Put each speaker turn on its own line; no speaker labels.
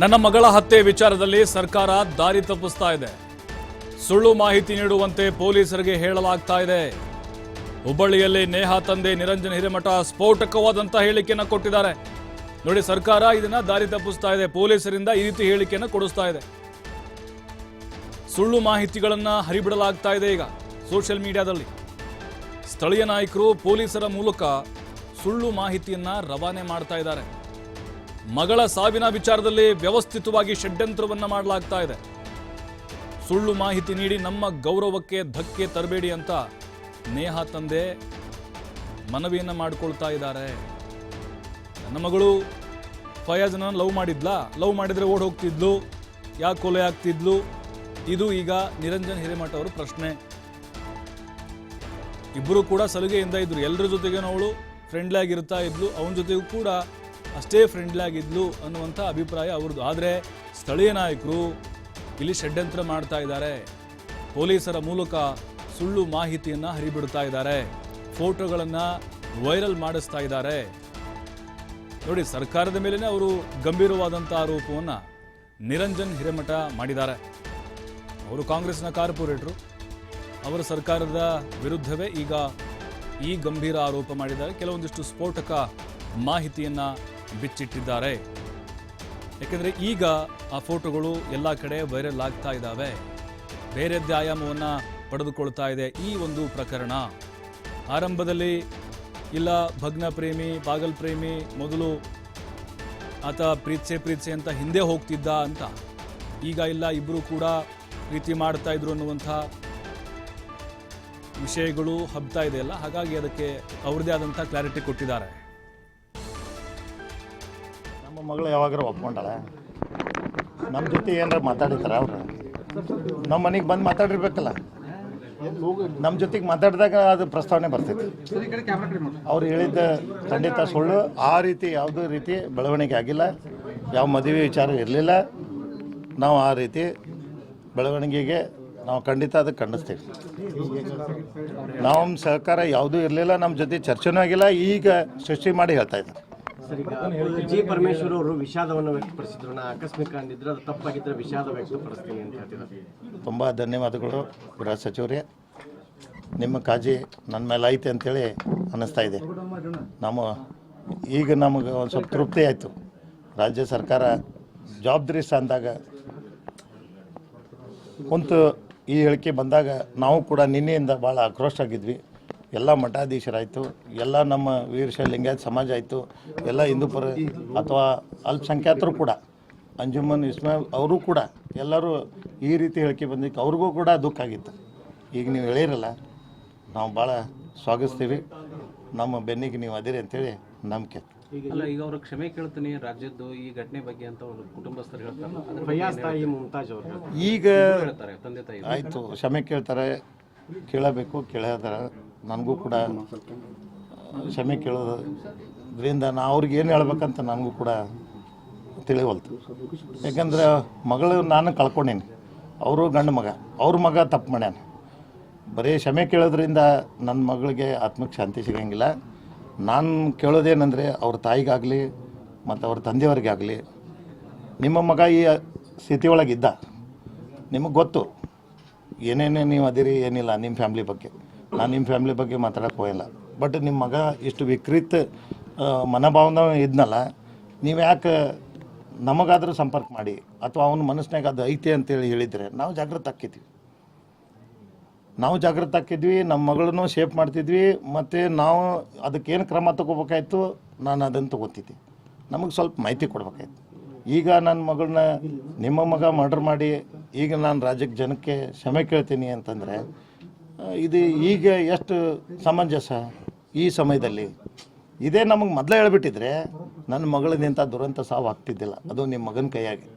ನನ್ನ ಮಗಳ ಹತ್ಯೆ ವಿಚಾರದಲ್ಲಿ ಸರ್ಕಾರ ದಾರಿ ತಪ್ಪಿಸ್ತಾ ಇದೆ. ಸುಳ್ಳು ಮಾಹಿತಿ ನೀಡುವಂತೆ ಪೊಲೀಸರಿಗೆ ಹೇಳಲಾಗ್ತಾ ಇದೆ. ಹುಬ್ಬಳ್ಳಿಯಲ್ಲಿ ನೇಹಾ ತಂದೆ ನಿರಂಜನ್ ಹಿರೇಮಠ ಸ್ಫೋಟಕವಾದಂತ ಹೇಳಿಕೆಯನ್ನು ಕೊಟ್ಟಿದ್ದಾರೆ. ನೋಡಿ, ಸರ್ಕಾರ ಇದನ್ನ ದಾರಿ ತಪ್ಪಿಸ್ತಾ ಇದೆ. ಪೊಲೀಸರಿಂದ ಈ ರೀತಿ ಹೇಳಿಕೆಯನ್ನು ಕೊಡಿಸ್ತಾ ಇದೆ. ಸುಳ್ಳು ಮಾಹಿತಿಗಳನ್ನ ಹರಿಬಿಡಲಾಗ್ತಾ ಇದೆ. ಈಗ ಸೋಷಿಯಲ್ ಮೀಡಿಯಾದಲ್ಲಿ ಸ್ಥಳೀಯ ನಾಯಕರು ಪೊಲೀಸರ ಮೂಲಕ ಸುಳ್ಳು ಮಾಹಿತಿಯನ್ನ ರವಾನೆ ಮಾಡ್ತಾ ಇದ್ದಾರೆ. ಮಗಳ ಸಾವಿನ ವಿಚಾರದಲ್ಲಿ ವ್ಯವಸ್ಥಿತವಾಗಿ ಷಡ್ಯಂತ್ರವನ್ನ ಮಾಡಲಾಗ್ತಾ ಇದೆ. ಸುಳ್ಳು ಮಾಹಿತಿ ನೀಡಿ ನಮ್ಮ ಗೌರವಕ್ಕೆ ಧಕ್ಕೆ ತರಬೇಡಿ ಅಂತ ನೇಹಾ ತಂದೆ ಮನವಿಯನ್ನ ಮಾಡಿಕೊಳ್ತಾ ಇದ್ದಾರೆ. ನನ್ನ ಮಗಳು ಫಯಾಜ್ನ ಲವ್ ಮಾಡಿದ್ಲಾ? ಲವ್ ಮಾಡಿದ್ರೆ ಓಡ್ ಹೋಗ್ತಿದ್ಲು, ಯಾಕೆ ಕೊಲೆ ಆಗ್ತಿದ್ಲು? ಇದು ಈಗ ನಿರಂಜನ್ ಹಿರೇಮಠ ಅವರ ಪ್ರಶ್ನೆ. ಇಬ್ಬರು ಕೂಡ ಸಲುಗೆಯಿಂದ ಇದ್ರು. ಎಲ್ಲರ ಜೊತೆಗೇನೋ ಅವಳು ಫ್ರೆಂಡ್ಲಿ ಆಗಿರ್ತಾ ಇದ್ಲು, ಅವನ ಜೊತೆಗೂ ಕೂಡ ಅಷ್ಟೇ ಫ್ರೆಂಡ್ಲಿ ಆಗಿದ್ಲು ಅನ್ನುವಂಥ ಅಭಿಪ್ರಾಯ ಅವ್ರದ್ದು. ಆದರೆ ಸ್ಥಳೀಯ ನಾಯಕರು ಇಲ್ಲಿ ಷಡ್ಯಂತ್ರ ಮಾಡ್ತಾ ಇದ್ದಾರೆ. ಪೊಲೀಸರ ಮೂಲಕ ಸುಳ್ಳು ಮಾಹಿತಿಯನ್ನು ಹರಿಬಿಡ್ತಾ ಇದ್ದಾರೆ. ಫೋಟೋಗಳನ್ನು ವೈರಲ್ ಮಾಡಿಸ್ತಾ ಇದ್ದಾರೆ. ನೋಡಿ, ಸರ್ಕಾರದ ಮೇಲೇ ಅವರು ಗಂಭೀರವಾದಂಥ ಆರೋಪವನ್ನು ನಿರಂಜನ್ ಹಿರೇಮಠ ಮಾಡಿದ್ದಾರೆ. ಅವರು ಕಾಂಗ್ರೆಸ್ನ ಕಾರ್ಪೊರೇಟರು. ಅವರ ಸರ್ಕಾರದ ವಿರುದ್ಧವೇ ಈಗ ಈ ಗಂಭೀರ ಆರೋಪ ಮಾಡಿದ್ದಾರೆ. ಕೆಲವೊಂದಿಷ್ಟು ಸ್ಫೋಟಕ ಮಾಹಿತಿಯನ್ನು ಬಿಚ್ಚಿಟ್ಟಿದ್ದಾರೆ. ಯಾಕೆಂದರೆ ಈಗ ಆ ಫೋಟೋಗಳು ಎಲ್ಲ ಕಡೆ ವೈರಲ್ ಆಗ್ತಾ ಇದ್ದಾವೆ. ಬೇರೆದ್ದೇ ಆಯಾಮವನ್ನು ಪಡೆದುಕೊಳ್ತಾ ಇದೆ ಈ ಒಂದು ಪ್ರಕರಣ. ಆರಂಭದಲ್ಲಿ ಭಗ್ನ ಪ್ರೇಮಿ, ಪಾಗಲ್ ಪ್ರೇಮಿ, ಮೊದಲು ಆತ ಪ್ರೀತ್ಸೆ ಅಂತ ಹಿಂದೆ ಹೋಗ್ತಿದ್ದ ಅಂತ. ಈಗ ಇಬ್ಬರು ಕೂಡ ಪ್ರೀತಿ ಮಾಡ್ತಾ ಇದ್ರು ಅನ್ನುವಂಥ ವಿಷಯಗಳು ಹಬ್ತಾ ಇದೆಯಲ್ಲ, ಹಾಗಾಗಿ ಅದಕ್ಕೆ ಅವ್ರದ್ದೇ ಆದಂಥ ಕ್ಲಾರಿಟಿ ಕೊಟ್ಟಿದ್ದಾರೆ.
ನಮ್ಮ ಮಗಳು ಯಾವಾಗಾರ ಒಪ್ಕೊಂಡಾಳೆ, ನಮ್ಮ ಜೊತೆ ಏನಾರ ಮಾತಾಡಿದಾರ ಅವ್ರು? ನಮ್ಮ ಮನೆಗೆ ಬಂದು ಮಾತಾಡಿರ್ಬೇಕಲ್ಲ. ನಮ್ಮ ಜೊತೆಗೆ ಮಾತಾಡಿದಾಗ ಅದು ಪ್ರಸ್ತಾವನೆ ಬರ್ತೈತಿ. ಅವ್ರು ಹೇಳಿದ್ದ ಖಂಡಿತ ಸುಳ್ಳು. ಆ ರೀತಿ ಯಾವುದೇ ರೀತಿ ಬೆಳವಣಿಗೆ ಆಗಿಲ್ಲ. ಯಾವ ಮದುವೆ ವಿಚಾರ ಇರಲಿಲ್ಲ. ನಾವು ಆ ರೀತಿ ಬೆಳವಣಿಗೆಗೆ ನಾವು ಖಂಡಿತ ಅದಕ್ಕೆ ಖಂಡಿಸ್ತೀವಿ. ನಮ್ಮ ಸಹಕಾರ ಯಾವುದೂ ಇರಲಿಲ್ಲ, ನಮ್ಮ ಜೊತೆ ಚರ್ಚೆನೂ ಆಗಿಲ್ಲ. ಈಗ ಸೃಷ್ಟಿ ಮಾಡಿ ಹೇಳ್ತಾ ಇದ್ದಾರೆ.
ಜಿ ಪರಮೇಶ್ವರ್ ಅವರು ವಿಷಾದವನ್ನು ವ್ಯಕ್ತಪಡಿಸಿದ್ರು. ನಾ ಆಕಸ್ಮಿಕ ಅಂದಿದ್ರೆ ಅದು ತಪ್ಪಾಗಿದ್ದರೆ ವಿಷಾದ ವ್ಯಕ್ತಪಡಿಸ್ತೀನಿ ಅಂತ ಹೇಳ್ತಿದ್ದಾರೆ.
ತುಂಬ ಧನ್ಯವಾದಗಳು ಗೃಹ ಸಚಿವರೇ. ನಿಮ್ಮ ಕಾಳಜಿ ನನ್ನ ಮೇಲೆ ಐತೆ ಅಂತೇಳಿ ಅನ್ನಿಸ್ತಾ ಇದೆ. ಈಗ ನಮಗೆ ಒಂದು ಸ್ವಲ್ಪ ತೃಪ್ತಿ ಆಯಿತು. ರಾಜ್ಯ ಸರ್ಕಾರ ಜವಾಬ್ದಾರಿ ಸ್ಥಾನದಾಗ ಕುಂತು ಈ ಹೇಳಿಕೆ ಬಂದಾಗ ನಾವು ಕೂಡ ನಿನ್ನೆಯಿಂದ ಭಾಳ ಆಕ್ರೋಶ ಆಗಿದ್ವಿ. ಎಲ್ಲ ಮಠಾಧೀಶರಾಯಿತು, ಎಲ್ಲ ನಮ್ಮ ವೀರಶೈವ ಲಿಂಗಾಯತ ಸಮಾಜ ಆಯಿತು, ಎಲ್ಲ ಹಿಂದೂಪರ ಅಥವಾ ಅಲ್ಪಸಂಖ್ಯಾತರು ಕೂಡ, ಅಂಜುಮನ್ ಇಸ್ಮಾಯಿಲ್ ಅವರು ಕೂಡ ಎಲ್ಲರೂ ಈ ರೀತಿ ಹೇಳಿಕೆ ಬಂದಿತ್ತು. ಅವ್ರಿಗೂ ಕೂಡ ದುಃಖ ಆಗಿತ್ತು. ಈಗ ನೀವು ಹೇಳಿರಲ್ಲ, ನಾವು ಭಾಳ ಸ್ವಾಗತಿಸ್ತೀವಿ. ನಮ್ಮ ಬೆನ್ನಿಗೆ ನೀವು ಅದಿರಿ ಅಂತೇಳಿ ನಂಬಿಕೆ.
ಈಗ ಅವರು ಕ್ಷಮೆ ಕೇಳ್ತೀನಿ ರಾಜ್ಯದ್ದು ಈ ಘಟನೆ ಬಗ್ಗೆ ಅಂತ ಅವರು ಕುಟುಂಬಸ್ಥರು ಹೇಳ್ತಾರೆ.
ಈಗ ಆಯಿತು, ಕ್ಷಮೆ ಕೇಳ್ತಾರೆ, ಕೇಳಬೇಕು, ಕೇಳಿದಾರೆ. ನನಗೂ ಕೂಡ ಕ್ಷಮೆ ಕೇಳೋದ್ರಿಂದ ಅವ್ರಿಗೆ ಏನು ಹೇಳ್ಬೇಕಂತ ನನಗೂ ಕೂಡ ತಿಳಿವಲ್ತು. ಯಾಕಂದ್ರೆ ಮಗಳು ನಾನು ಕಳ್ಕೊಂಡೀನಿ, ಅವರು ಗಂಡು ಮಗ, ಅವ್ರ ಮಗ ತಪ್ಪು ಮಾಡ್ಯಾನ. ಬರೀ ಕ್ಷಮೆ ಕೇಳೋದ್ರಿಂದ ನನ್ನ ಮಗಳಿಗೆ ಆತ್ಮಕ್ಕೆ ಶಾಂತಿ ಸಿಗೋಂಗಿಲ್ಲ. ನಾನು ಕೇಳೋದೇನೆಂದರೆ ಅವ್ರ ತಾಯಿಗಾಗಲಿ ಮತ್ತು ಅವ್ರ ತಂದೆಯವ್ರಿಗೆ ಆಗಲಿ, ನಿಮ್ಮ ಮಗ ಈ ಸ್ಥಿತಿಯೊಳಗಿದ್ದ, ನಿಮಗೆ ಗೊತ್ತು ಏನೇನೇ ನೀವು ಅದಿರಿ ಏನಿಲ್ಲ ನಿಮ್ಮ ಫ್ಯಾಮ್ಲಿ ಬಗ್ಗೆ. ನಾನು ನಿಮ್ಮ ಫ್ಯಾಮ್ಲಿ ಬಗ್ಗೆ ಮಾತಾಡೋಕ್ಕೆ ಹೋಗಿಲ್ಲ. ಬಟ್ ನಿಮ್ಮ ಮಗ ಇಷ್ಟು ವಿಕೃತ ಮನೋಭಾವನ ಇದ್ನಲ್ಲ, ನೀವು ಯಾಕೆ ನಮಗಾದರೂ ಸಂಪರ್ಕ ಮಾಡಿ ಅಥವಾ ಅವನ ಮನಸ್ಸಿನಾಗ ಅದು ಐತೆ ಅಂತೇಳಿ ಹೇಳಿದರೆ ನಾವು ಜಾಗೃತ ಆಕ್ಕಿದ್ವಿ. ನಮ್ಮ ಮಗಳನ್ನು ಶೇಪ್ ಮಾಡ್ತಿದ್ವಿ. ಮತ್ತು ನಾವು ಅದಕ್ಕೇನು ಕ್ರಮ ತಗೋಬೇಕಾಯ್ತು ನಾನು ಅದನ್ನು ತೊಗೋತಿದ್ದೆ. ನಮಗೆ ಸ್ವಲ್ಪ ಮಾಹಿತಿ ಕೊಡ್ಬೇಕಾಯ್ತು. ಈಗ ನನ್ನ ಮಗಳನ್ನ ನಿಮ್ಮ ಮಗ ಮರ್ಡರ್ ಮಾಡಿ ಈಗ ನಾನು ರಾಜ್ಯಕ್ಕೆ ಜನಕ್ಕೆ ಕ್ಷಮೆ ಕೇಳ್ತೀನಿ ಅಂತಂದರೆ ಇದು ಈಗ ಎಷ್ಟು ಸಮಂಜಸ ಈ ಸಮಯದಲ್ಲಿ? ಇದೇ ನಮಗೆ ಮೊದಲೇ ಹೇಳ್ಬಿಟ್ಟಿದ್ರೆ ನನ್ನ ಮಗಳಿಂದ ದುರಂತ ಸಾವು ಆಗ್ತಿದ್ದಿಲ್ಲ. ಅದು ನಿಮ್ಮ ಮಗನ ಕೈಯಾಗಿ.